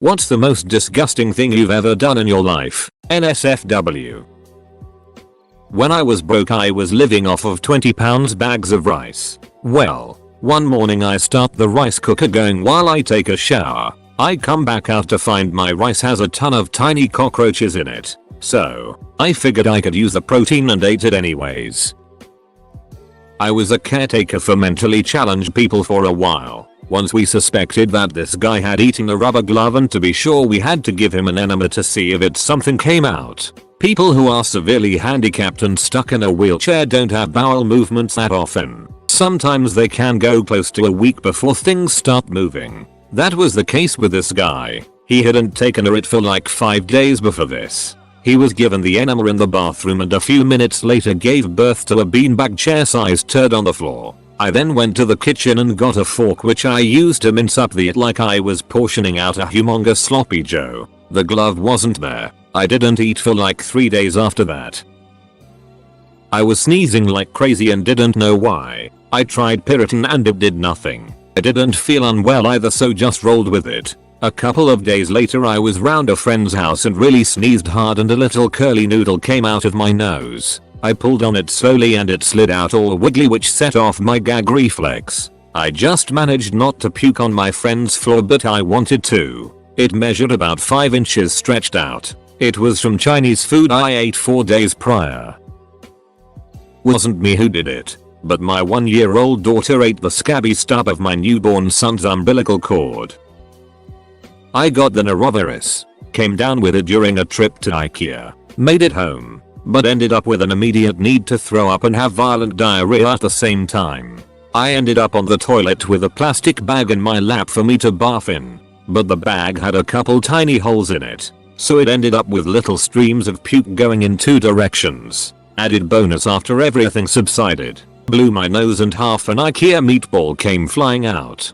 What's the most disgusting thing you've ever done in your life? NSFW. When I was broke I was living off of 20 pounds bags of rice. Well, one morning I start the rice cooker going while I take a shower. I come back out to find my rice has a ton of tiny cockroaches in it. So, I figured I could use the protein and ate it anyways. I was a caretaker for mentally challenged people for a while. Once we suspected that this guy had eaten a rubber glove, and to be sure we had to give him an enema to see if something came out. People who are severely handicapped and stuck in a wheelchair don't have bowel movements that often. Sometimes they can go close to a week before things start moving. That was the case with this guy. He hadn't taken a RIT for like 5 days before this. He was given the enema in the bathroom and a few minutes later gave birth to a beanbag chair-sized turd on the floor. I then went to the kitchen and got a fork which I used to mince up the it like I was portioning out a humongous sloppy joe. The glove wasn't there. I didn't eat for like 3 days after that. I was sneezing like crazy and didn't know why. I tried Piriton and it did nothing. I didn't feel unwell either, so just rolled with it. A couple of days later I was round a friend's house and really sneezed hard and a little curly noodle came out of my nose. I pulled on it slowly and it slid out all wiggly, which set off my gag reflex. I just managed not to puke on my friend's floor, but I wanted to. It measured about 5 inches stretched out. It was from Chinese food I ate 4 days prior. Wasn't me who did it, but my 1-year-old daughter ate the scabby stub of my newborn son's umbilical cord. I got the norovirus, came down with it during a trip to IKEA, made it home, but ended up with an immediate need to throw up and have violent diarrhea at the same time. I ended up on the toilet with a plastic bag in my lap for me to bath in, but the bag had a couple tiny holes in it, so it ended up with little streams of puke going in 2 directions. Added bonus, after everything subsided, blew my nose and half an IKEA meatball came flying out.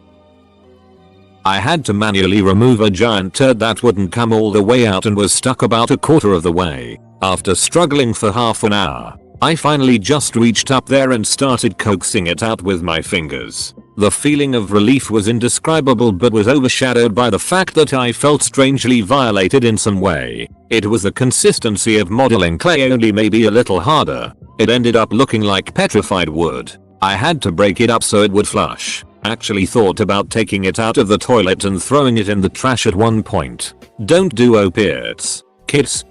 I had to manually remove a giant turd that wouldn't come all the way out and was stuck about a quarter of the way. After struggling for half an hour, I finally just reached up there and started coaxing it out with my fingers. The feeling of relief was indescribable, but was overshadowed by the fact that I felt strangely violated in some way. It was the consistency of modeling clay, only maybe a little harder. It ended up looking like petrified wood. I had to break it up so it would flush. Actually thought about taking it out of the toilet and throwing it in the trash at one point. Don't do opiates, kids.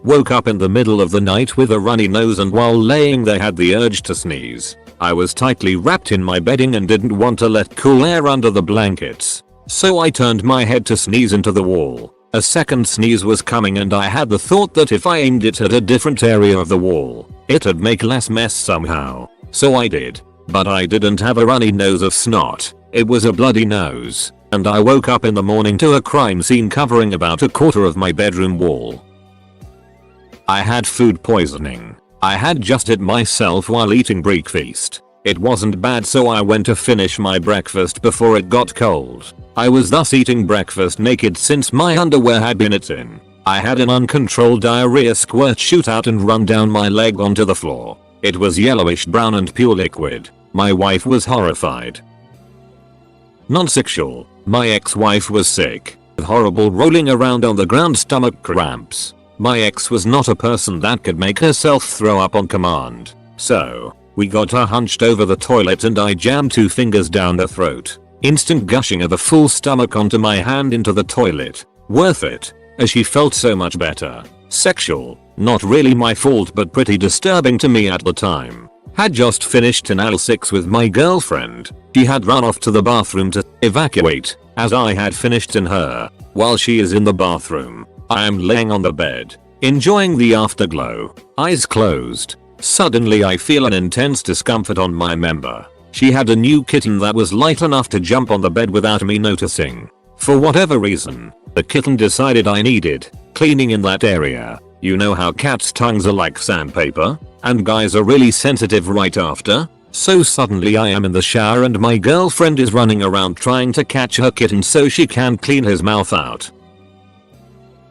Woke up in the middle of the night with a runny nose, and while laying there had the urge to sneeze. I was tightly wrapped in my bedding and didn't want to let cool air under the blankets, so I turned my head to sneeze into the wall. A second sneeze was coming and I had the thought that if I aimed it at a different area of the wall, it'd make less mess somehow. So I did. But I didn't have a runny nose of snot, it was a bloody nose, and I woke up in the morning to a crime scene covering about a quarter of my bedroom wall. I had food poisoning. I had just hit myself while eating breakfast. It wasn't bad, so I went to finish my breakfast before it got cold. I was thus eating breakfast naked since my underwear had been in. I had an uncontrolled diarrhea squirt shoot out and run down my leg onto the floor. It was yellowish brown and pure liquid. My wife was horrified. Non-sexual. My ex-wife was sick, with horrible rolling around on the ground stomach cramps. My ex was not a person that could make herself throw up on command. So, we got her hunched over the toilet and I jammed 2 fingers down her throat. Instant gushing of a full stomach onto my hand into the toilet. Worth it, as she felt so much better. Sexual. Not really my fault, but pretty disturbing to me at the time. Had just finished an anal sex with my girlfriend. She had run off to the bathroom to evacuate, as I had finished in her. While she is in the bathroom, I am laying on the bed, enjoying the afterglow, eyes closed. Suddenly I feel an intense discomfort on my member. She had a new kitten that was light enough to jump on the bed without me noticing. For whatever reason, the kitten decided I needed cleaning in that area. You know how cats' tongues are like sandpaper, and guys are really sensitive right after? So suddenly I am in the shower and my girlfriend is running around trying to catch her kitten so she can clean his mouth out.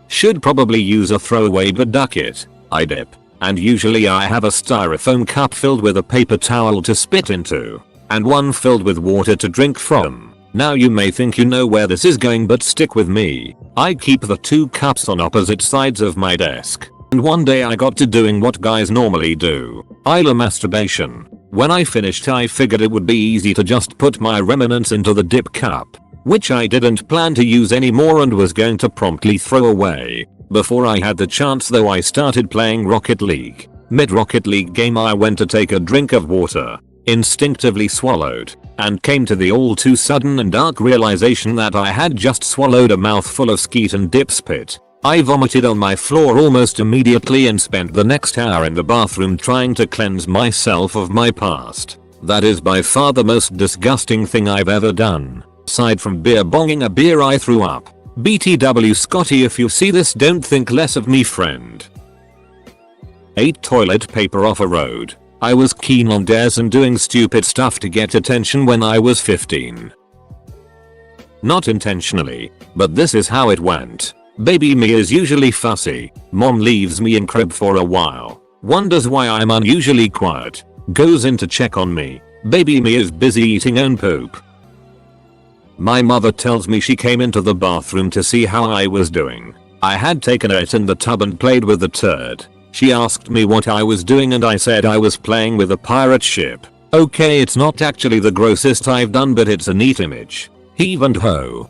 Should probably use a throwaway, but duck it. I dip, and usually I have a styrofoam cup filled with a paper towel to spit into, and one filled with water to drink from. Now you may think you know where this is going, but stick with me. I keep the 2 cups on opposite sides of my desk. And one day I got to doing what guys normally do. Idle masturbation. When I finished I figured it would be easy to just put my remnants into the dip cup, which I didn't plan to use anymore and was going to promptly throw away. Before I had the chance though, I started playing Rocket League. Mid Rocket League game I went to take a drink of water, instinctively swallowed, and came to the all too sudden and dark realization that I had just swallowed a mouthful of skeet and dip spit. I vomited on my floor almost immediately and spent the next hour in the bathroom trying to cleanse myself of my past. That is by far the most disgusting thing I've ever done. Aside from beer bonging a beer I threw up. BTW Scotty, if you see this don't think less of me, friend. Ate toilet paper off a road. I was keen on dares and doing stupid stuff to get attention when I was 15. Not intentionally, but this is how it went. Baby me is usually fussy. Mom leaves me in crib for a while. Wonders why I'm unusually quiet. Goes in to check on me. Baby me is busy eating own poop. My mother tells me she came into the bathroom to see how I was doing. I had taken it in the tub and played with the turd. She asked me what I was doing and I said I was playing with a pirate ship. Okay, it's not actually the grossest I've done, but it's a neat image. Heave and ho.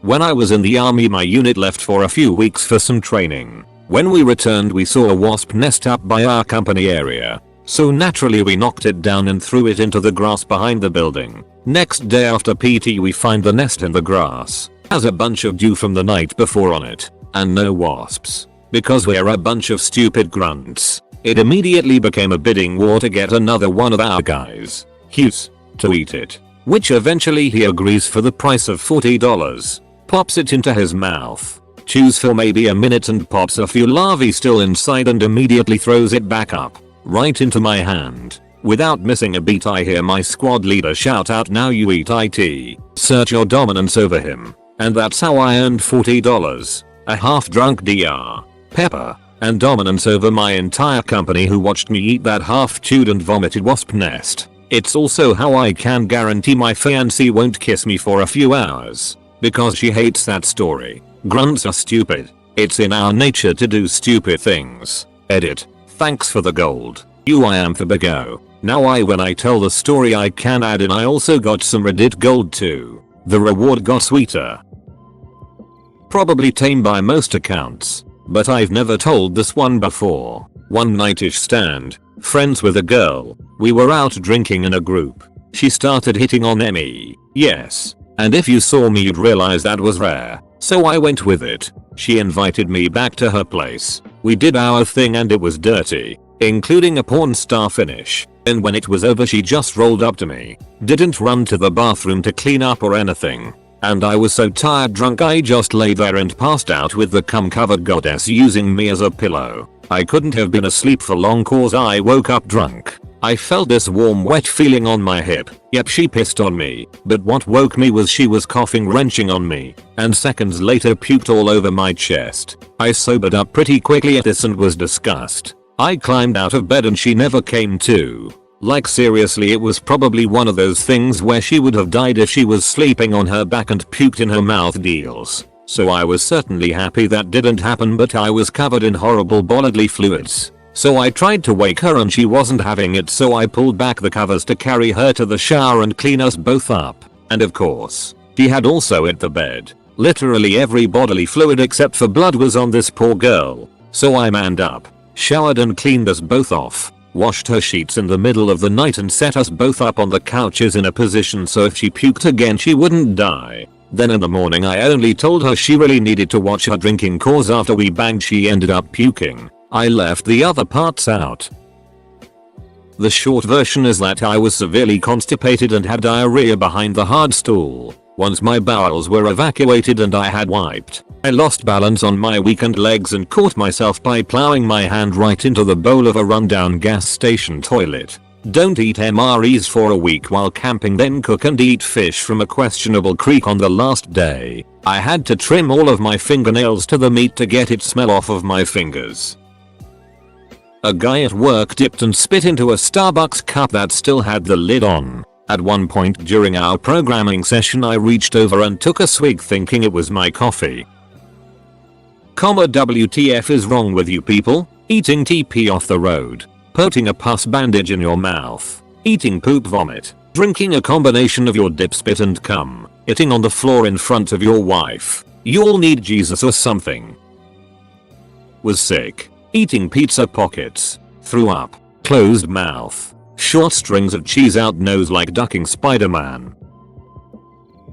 When I was in the army, my unit left for a few weeks for some training. When we returned we saw a wasp nest up by our company area. So naturally we knocked it down and threw it into the grass behind the building. Next day after PT we find the nest in the grass. Has a bunch of dew from the night before on it. And no wasps. Because we're a bunch of stupid grunts. It immediately became a bidding war to get another one of our guys, Hughes, to eat it. Which eventually he agrees for the price of $40. Pops it into his mouth. Chews for maybe a minute and pops a few larvae still inside and immediately throws it back up. Right into my hand. Without missing a beat I hear my squad leader shout out, "Now you eat IT. Search your dominance over him." And that's how I earned $40. A half-drunk Dr. Pepper, and dominance over my entire company who watched me eat that half-chewed and vomited wasp nest. It's also how I can guarantee my fiancée won't kiss me for a few hours. Because she hates that story. Grunts are stupid. It's in our nature to do stupid things. Edit. Thanks for the gold. I am for Bigo. Now when I tell the story I can add in I also got some Reddit gold too. The reward got sweeter. Probably tame by most accounts. But I've never told this one before. One nightish stand. Friends with a girl. We were out drinking in a group. She started hitting on me. Yes. And if you saw me you'd realize that was rare. So I went with it. She invited me back to her place. We did our thing and it was dirty. Including a porn star finish. And when it was over she just rolled up to me. Didn't run to the bathroom to clean up or anything. And I was so tired drunk I just lay there and passed out with the cum covered goddess using me as a pillow. I couldn't have been asleep for long cause I woke up drunk. I felt this warm wet feeling on my hip. Yep, she pissed on me. But what woke me was she was coughing, wrenching on me. And seconds later puked all over my chest. I sobered up pretty quickly at this and was disgusted. I climbed out of bed and she never came to. Like seriously, it was probably one of those things where she would have died if she was sleeping on her back and puked in her mouth deals. So I was certainly happy that didn't happen, but I was covered in horrible bodily fluids. So I tried to wake her and she wasn't having it, so I pulled back the covers to carry her to the shower and clean us both up. And of course, she had also hit the bed. Literally every bodily fluid except for blood was on this poor girl. So I manned up, showered and cleaned us both off. Washed her sheets in the middle of the night and set us both up on the couches in a position so if she puked again she wouldn't die. Then in the morning I only told her she really needed to watch her drinking cause after we banged she ended up puking. I left the other parts out. The short version is that I was severely constipated and had diarrhea behind the hard stool. Once my bowels were evacuated and I had wiped, I lost balance on my weakened legs and caught myself by plowing my hand right into the bowl of a rundown gas station toilet. Don't eat MREs for a week while camping, then cook and eat fish from a questionable creek on the last day. I had to trim all of my fingernails to the meat to get it smell off of my fingers. A guy at work dipped and spit into a Starbucks cup that still had the lid on. At one point during our programming session I reached over and took a swig thinking it was my coffee. WTF is wrong with you people? Eating TP off the road, putting a pus bandage in your mouth, eating poop vomit, drinking a combination of your dip spit and cum, eating on the floor in front of your wife. You all need Jesus or something. Was sick, eating pizza pockets, threw up, closed mouth, short strings of cheese out nose like ducking Spider-Man.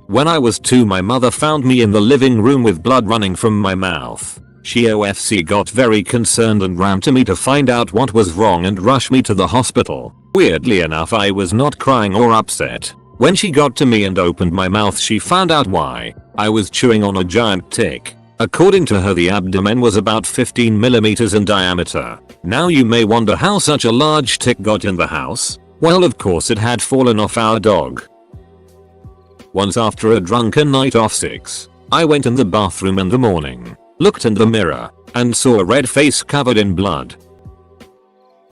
When I was 2 my mother found me in the living room with blood running from my mouth. She OFC got very concerned and ran to me to find out what was wrong and rush me to the hospital. Weirdly enough I was not crying or upset. When she got to me and opened my mouth she found out why. I was chewing on a giant tick. According to her the abdomen was about 15 millimeters in diameter. Now you may wonder how such a large tick got in the house. Well of course it had fallen off our dog. Once after a drunken night off 6, I went in the bathroom in the morning, looked in the mirror, and saw a red face covered in blood.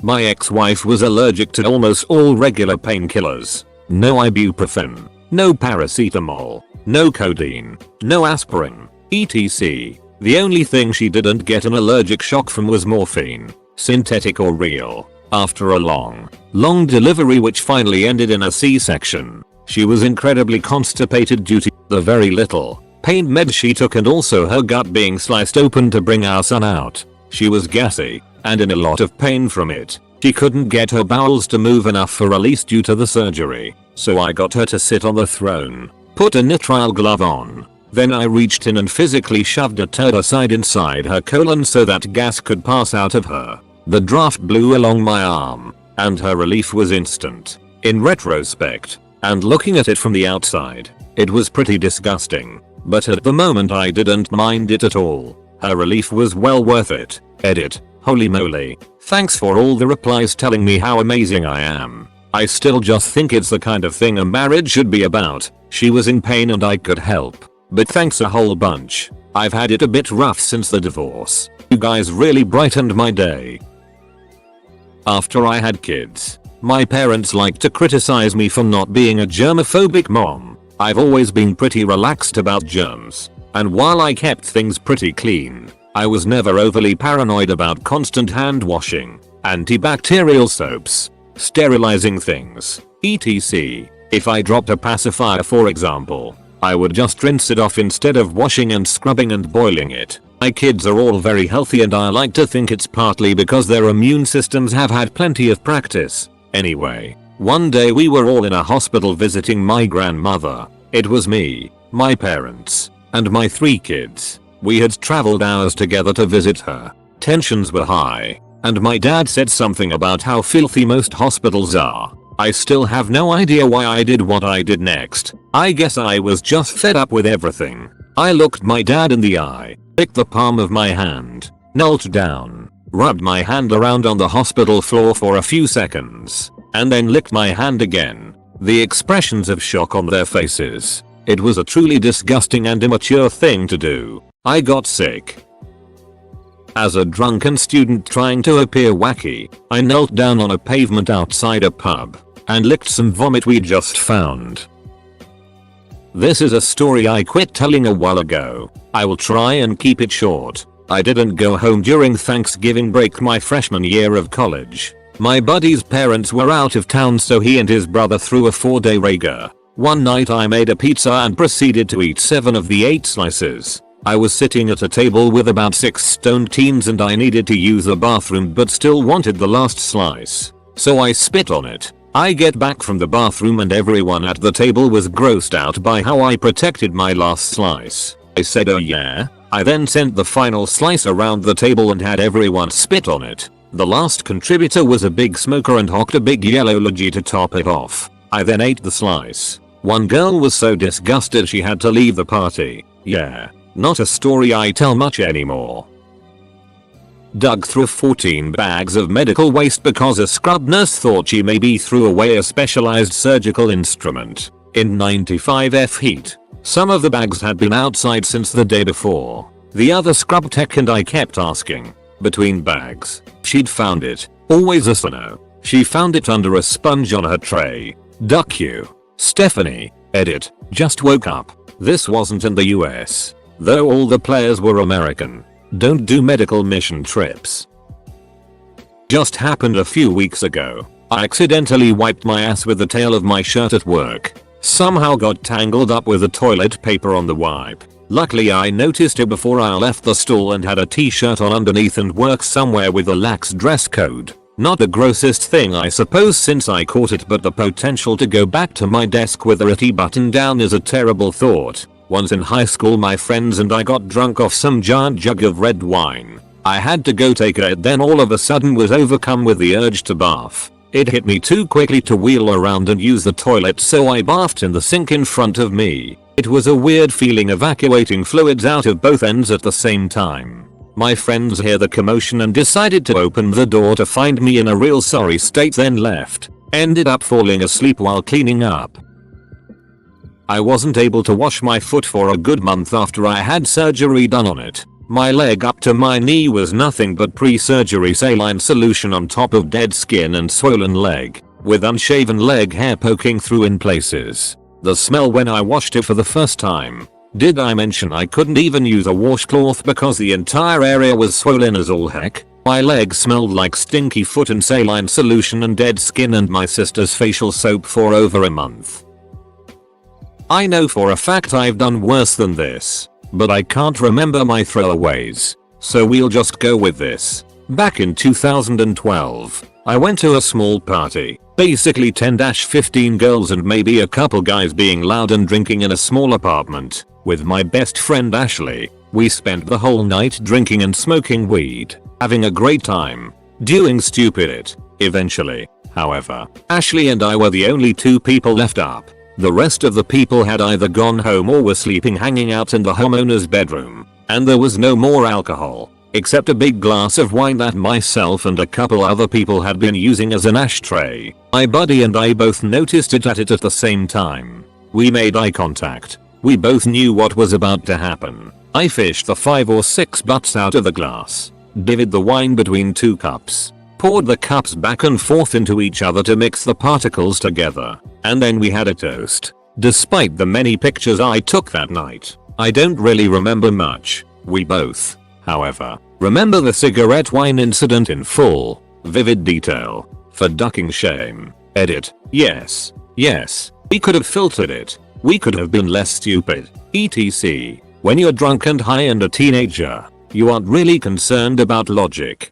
My ex-wife was allergic to almost all regular painkillers. No ibuprofen, no paracetamol, no codeine, no aspirin, etc. The only thing she didn't get an allergic shock from was morphine, synthetic or real. After a long delivery which finally ended in a C-section, she was incredibly constipated due to the very little pain meds she took and also her gut being sliced open to bring our son out. She was gassy and in a lot of pain from it. She couldn't get her bowels to move enough for release due to the surgery, so I got her to sit on the throne, put a nitrile glove on. Then I reached in and physically shoved a turd inside her colon so that gas could pass out of her. The draft blew along my arm, and her relief was instant. In retrospect, and looking at it from the outside, it was pretty disgusting. But at the moment I didn't mind it at all. Her relief was well worth it. Edit. Holy moly. Thanks for all the replies telling me how amazing I am. I still just think it's the kind of thing a marriage should be about. She was in pain and I could help. But thanks a whole bunch. I've had it a bit rough since the divorce. You guys really brightened my day. After I had kids, my parents liked to criticize me for not being a germophobic mom. I've always been pretty relaxed about germs. And while I kept things pretty clean, I was never overly paranoid about constant hand washing, antibacterial soaps, sterilizing things, etc. If I dropped a pacifier for example, I would just rinse it off instead of washing and scrubbing and boiling it. My kids are all very healthy and I like to think it's partly because their immune systems have had plenty of practice. Anyway, one day we were all in a hospital visiting my grandmother. It was me, my parents, and my 3 kids. We had traveled hours together to visit her. Tensions were high, and my dad said something about how filthy most hospitals are. I still have no idea why I did what I did next. I guess I was just fed up with everything. I looked my dad in the eye, picked the palm of my hand, knelt down, rubbed my hand around on the hospital floor for a few seconds, and then licked my hand again. The expressions of shock on their faces. It was a truly disgusting and immature thing to do. I got sick. As a drunken student trying to appear wacky, I knelt down on a pavement outside a pub and licked some vomit we just found. This is a story I quit telling a while ago. I will try and keep it short. I didn't go home during Thanksgiving break my freshman year of college. My buddy's parents were out of town so he and his brother threw a 4-day rager. One night I made a pizza and proceeded to eat 7 of the 8 slices. I was sitting at a table with about 6 stoned teens and I needed to use the bathroom but still wanted the last slice. So I spit on it. I get back from the bathroom and everyone at the table was grossed out by how I protected my last slice. I said oh yeah. I then sent the final slice around the table and had everyone spit on it. The last contributor was a big smoker and hocked a big yellow loogie to top it off. I then ate the slice. One girl was so disgusted she had to leave the party. Yeah. Not a story I tell much anymore. Dug through 14 bags of medical waste because a scrub nurse thought she maybe threw away a specialized surgical instrument. In 95 heat. Some of the bags had been outside since the day before. The other scrub tech and I kept asking. Between bags. She'd found it. Always a no. She found it under a sponge on her tray. Duck you. Stephanie. Edit. Just woke up. This wasn't in the US. Though all the players were American. Don't do medical mission trips. Just happened a few weeks ago. I accidentally wiped my ass with the tail of my shirt at work. Somehow got tangled up with the toilet paper on the wipe. Luckily I noticed it before I left the stall and had a t-shirt on underneath and worked somewhere with a lax dress code. Not the grossest thing I suppose since I caught it, but the potential to go back to my desk with a ratty button down is a terrible thought. Once in high school my friends and I got drunk off some giant jug of red wine. I had to go take it, then all of a sudden was overcome with the urge to bath. It hit me too quickly to wheel around and use the toilet, so I bathed in the sink in front of me. It was a weird feeling evacuating fluids out of both ends at the same time. My friends hear the commotion and decided to open the door to find me in a real sorry state, then left. Ended up falling asleep while cleaning up. I wasn't able to wash my foot for a good month after I had surgery done on it. My leg up to my knee was nothing but pre-surgery saline solution on top of dead skin and swollen leg, with unshaven leg hair poking through in places. The smell when I washed it for the first time. Did I mention I couldn't even use a washcloth because the entire area was swollen as all heck? My leg smelled like stinky foot and saline solution and dead skin and my sister's facial soap for over a month. I know for a fact I've done worse than this, but I can't remember my throwaways, so we'll just go with this. Back in 2012, I went to a small party, basically 10-15 girls and maybe a couple guys being loud and drinking in a small apartment, with my best friend Ashley. We spent the whole night drinking and smoking weed, having a great time, doing stupid it. Eventually, however, Ashley and I were the only two people left up. The rest of the people had either gone home or were sleeping hanging out in the homeowner's bedroom, and there was no more alcohol, except a big glass of wine that myself and a couple other people had been using as an ashtray. My buddy and I both noticed it at the same time. We made eye contact. We both knew what was about to happen. I fished the 5 or 6 butts out of the glass, divvied the wine between 2 cups, poured the cups back and forth into each other to mix the particles together, and then we had a toast. Despite the many pictures I took that night, I don't really remember much. We both, however, remember the cigarette wine incident in full, vivid detail. For ducking shame. Edit. Yes. We could have filtered it. We could have been less stupid. etc. When you're drunk and high and a teenager, you aren't really concerned about logic.